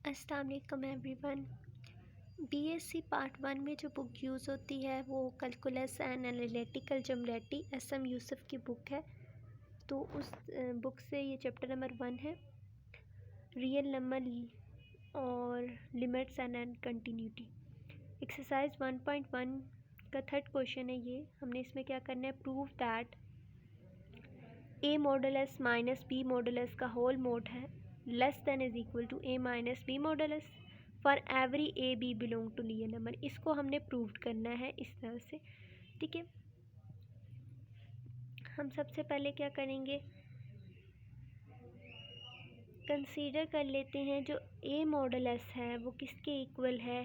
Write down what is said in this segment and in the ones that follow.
अस्सलाम वालेकुम everyone. BSc part 1 में जो बुक यूज़ होती है वो calculus and analytical geometry SM Yusuf की बुक है। तो उस बुक से ये चैप्टर नंबर 1 है, रियल नंबर और लिमिट्स एंड कंटिन्यूटी। एक्सरसाइज 1.1 का थर्ड क्वेश्चन है ये। हमने इसमें क्या करना है, prove that A modulus minus B modulus का होल मोड है less than is equal to A minus B modulus for every A B belong to real number. इसको हमने प्रूव करना है इस तरह से, ठीक है। हम सबसे पहले क्या करेंगे, कंसीडर कर लेते हैं जो ए मॉडुलस है वो किसके इक्वल है,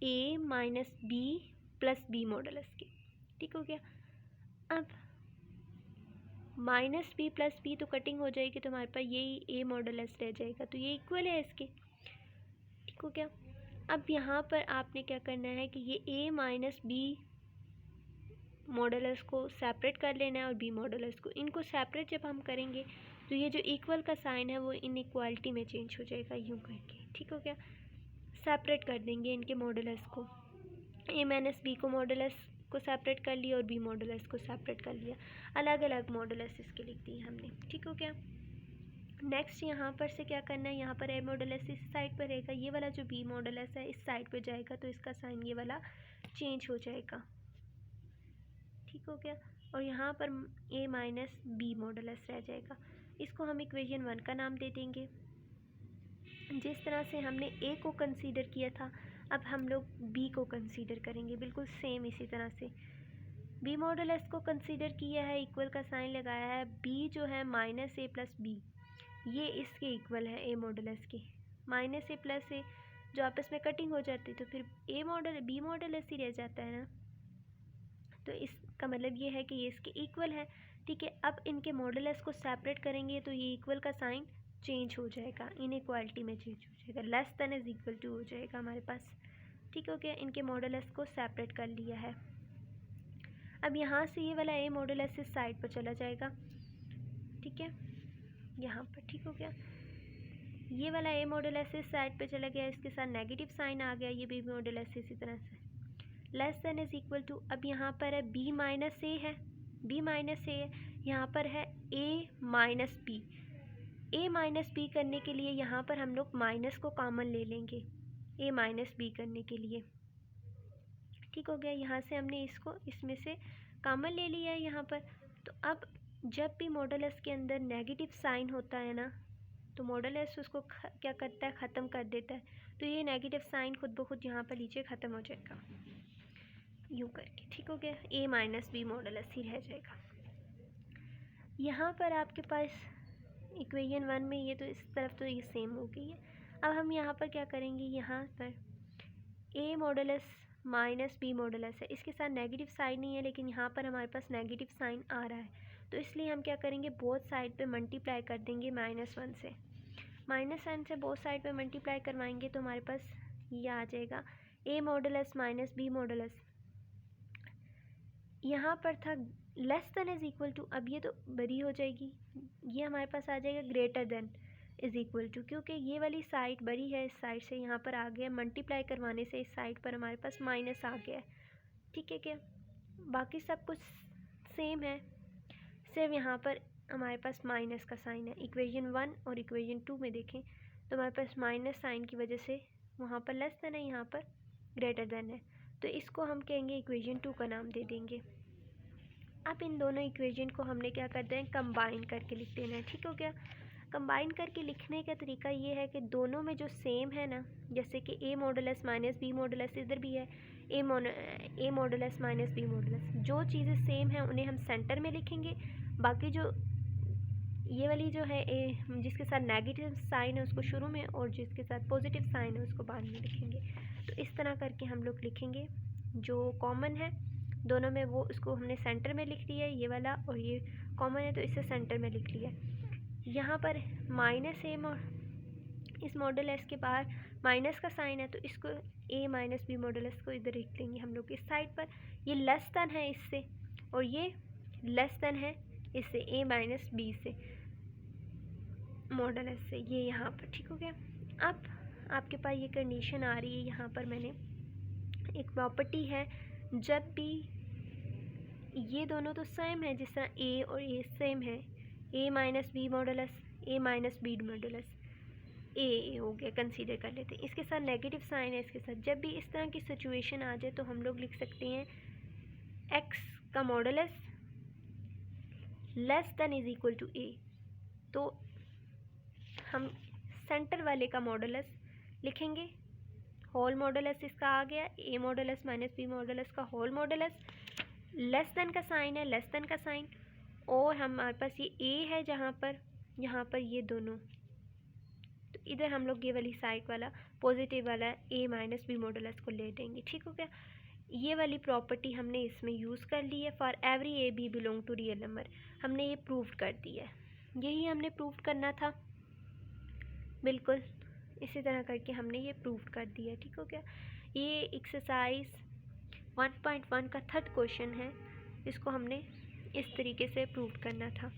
A minus B plus B modulus के, ठीक हो गया। अब माइनस बी प्लस बी तो कटिंग हो जाएगी तो हमारे पास यही ए मॉडुलस रह जाएगा, तो ये इक्वल है इसके, ठीक हो गया। अब यहाँ पर आपने क्या करना है कि ये ए माइनस बी मॉडुलस को सेपरेट कर लेना है और बी मॉडुलस को, इनको सेपरेट जब हम करेंगे तो ये जो इक्वल का साइन है वो इनइक्वालिटी में चेंज हो जाएगा यूँ करके, ठीक हो गया। सेपरेट कर देंगे इनके मॉडुलस को, ए माइनस बी को मॉडुलस को सेपरेट कर लिया और बी मॉडुलस को सेपरेट कर लिया, अलग अलग मॉडुलस इसके लिख दिए हमने, ठीक हो गया। नेक्स्ट यहाँ पर से क्या करना है, यहाँ पर ए मॉडुलस इस साइड पर रहेगा, ये वाला जो बी मॉडुलस है इस साइड पर जाएगा तो इसका साइन ये वाला चेंज हो जाएगा, ठीक हो गया। और यहाँ पर ए माइनस बी मॉडुलस रह जाएगा, इसको हम इक्वेशन 1 का नाम दे देंगे। जिस तरह से हमने ए को कंसीडर किया था अब हम लोग बी को कंसीडर करेंगे, बिल्कुल सेम इसी तरह से। बी मॉडुलस को कंसीडर किया है, इक्वल का साइन लगाया है, बी जो है माइनस ए प्लस बी ये इसके इक्वल है ए मॉडुलस के। माइनस ए प्लस ए जो आपस में कटिंग हो जाती तो फिर ए मॉडल बी मॉडुलस ही रह जाता है ना, तो इसका मतलब ये है कि ये इसके इक्वल है, ठीक है। अब इनके मॉडुलस को सेपरेट करेंगे तो ये इक्वल का साइन चेंज हो जाएगा, इनइक्वालिटी में चेंज हो जाएगा, less than is equal to हो जाएगा हमारे पास, ठीक हो गया। इनके मॉडुलस को सेपरेट कर लिया है। अब यहाँ से ये वाला ए मॉडुलस इस साइड पर चला जाएगा, ठीक है, यहाँ पर, ठीक हो गया। ये वाला ए मॉडुलस इस साइड पे चला गया, इसके साथ नेगेटिव साइन आ गया, ये बी मॉडुलस इसी तरह से less than is equal to. अब यहाँ पर है बी माइनस ए है, बी माइनस ए है, यहाँ पर है A minus B. A minus B करने के लिए यहाँ पर हम लोग माइनस को कॉमन ले लेंगे ए माइनस बी करने के लिए, ठीक हो गया। यहाँ से हमने इसको इसमें से कॉमन ले लिया है यहाँ पर। तो अब जब भी मॉडुलस के अंदर नेगेटिव साइन होता है ना तो मॉडुलस उसको क्या करता है, ख़त्म कर देता है, तो ये नेगेटिव साइन खुद ब खुद यहाँ पर नीचे ख़त्म हो जाएगा यूँ करके, ठीक हो गया। ए माइनस बी मॉडुलस ही रह जाएगा। यहाँ पर आपके पास इक्वेशन 1 में ये तो इस तरफ तो ये सेम हो गई है। अब हम यहाँ पर क्या करेंगे, यहाँ पर ए मॉडुलस माइनस बी मॉडुलस है, इसके साथ नेगेटिव साइन नहीं है लेकिन यहाँ पर हमारे पास नेगेटिव साइन आ रहा है, तो इसलिए हम क्या करेंगे, बोथ साइड पे मल्टीप्लाई कर देंगे -1 से। -1 से बोथ साइड पे मल्टीप्लाई करवाएंगे तो हमारे पास ये आ जाएगा A modulus minus B modulus. यहाँ पर था less than is equal to, अब ये तो बड़ी हो जाएगी, ये हमारे पास आ जाएगा greater than is equal to, क्योंकि ये वाली साइड बड़ी है, इस साइड से यहाँ पर आ गया, मल्टीप्लाई करवाने से इस साइड पर हमारे पास माइनस आ गया है, ठीक है क्या। बाकी सब कुछ सेम है, सिर्फ यहाँ पर हमारे पास माइनस का साइन है। इक्वेशन 1 और इक्वेशन 2 में देखें तो हमारे पास माइनस साइन की वजह से वहाँ पर लेस देन है, यहाँ पर ग्रेटर देन है, तो इसको हम कहेंगे इक्वेशन 2 का नाम दे देंगे। अब इन दोनों इक्वेशन को हमने क्या करते हैं, कंबाइन करके लिख देना है, ठीक हो गया। कंबाइन करके लिखने का तरीका ये है कि दोनों में जो सेम है ना, जैसे कि ए मॉडुलस माइनस बी मॉडुलस इधर भी है, ए मॉडुलस माइनस बी मॉडुलस, जो चीज़ें सेम हैं उन्हें हम सेंटर में लिखेंगे, बाकी जो ये वाली जो है ए जिसके साथ नेगेटिव साइन है उसको शुरू में और जिसके साथ पॉजिटिव साइन है उसको बाद में लिखेंगे। तो इस तरह करके हम लोग लिखेंगे, जो कॉमन है दोनों में वो उसको हमने सेंटर में लिख लिया है, ये वाला, और ये कॉमन है तो इसे सेंटर में लिख लिया। यहाँ पर माइनस ए इस मॉडुलस के बाहर माइनस का साइन है तो इसको ए माइनस बी मॉडुलस को इधर लिख लेंगे हम लोग इस साइड पर। ये लेस देन है इससे और ये लेस देन है इससे, ए माइनस बी से, मॉडुलस से, ये यहाँ पर, ठीक हो गया। अब आपके पास ये कंडीशन आ रही है, यहाँ पर मैंने एक प्रॉपर्टी है, जब भी ये दोनों तो सेम है, जिस तरह ए और ए सेम है, A minus B modulus, A minus B modulus, ए हो गया, कंसीडर कर लेते हैं। इसके साथ नेगेटिव साइन है, इसके साथ जब भी इस तरह की सिचुएशन आ जाए तो हम लोग लिख सकते हैं एक्स का modulus less than is equal to A. तो हम सेंटर वाले का मॉडुलस लिखेंगे, होल मॉडुलस इसका आ गया, ए मॉडुलस माइनस बी मॉडुलस का होल मॉडुलस, लेस देन का साइन है, लेस देन का साइन, और हमारे पास ये ए है जहाँ पर, यहाँ पर ये दोनों, तो इधर हम लोग ये वाली साइड वाला पॉजिटिव वाला ए माइनस बी मॉडुलस को ले देंगे, ठीक हो गया। ये वाली प्रॉपर्टी हमने इसमें यूज़ कर ली है, for every A B belong to real number, हमने ये प्रूव कर दिया है, यही हमने प्रूव करना था, बिल्कुल इसी तरह करके हमने ये प्रूव कर दिया, ठीक हो गया। ये एक्सरसाइज 1.1 का थर्ड क्वेश्चन है, इसको हमने इस तरीके से प्रूव करना था।